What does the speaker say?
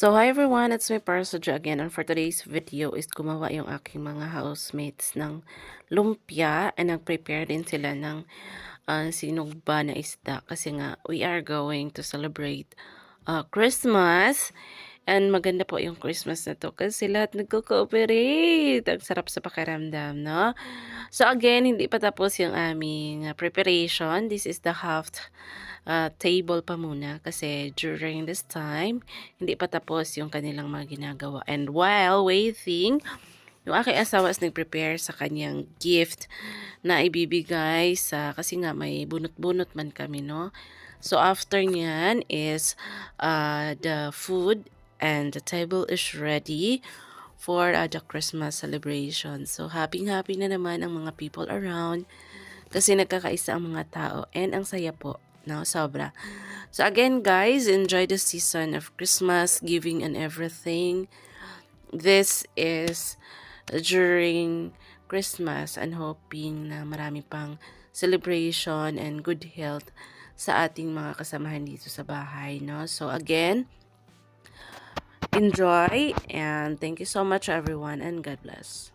So hi everyone, it's me Parsoja again, and for today's video is gumawa yung aking mga housemates ng lumpia and nag-prepare din sila ng sinugba na isda kasi nga we are going to celebrate Christmas. And maganda po yung Christmas na to kasi lahat nagko-cooperate. Ang sarap sa pakiramdam, no? So again, hindi pa tapos yung aming preparation. This is the half table pa muna kasi during this time, hindi pa tapos yung kanilang mga ginagawa. And while waiting, yung aking asawa is nag-prepare sa kanyang gift na ibibigay sa, kasi nga may bunot-bunot man kami, no? So after nyan is the food and the table is ready for the Christmas celebration. So happy-happy na naman ang mga people around kasi nagkakaisa ang mga tao and ang saya po. No, sobra. So again guys, enjoy the season of Christmas, giving and everything. This is during Christmas and hoping na marami pang celebration and good health sa ating mga kasamahan dito sa bahay, no? So again, enjoy and thank you so much everyone and God bless.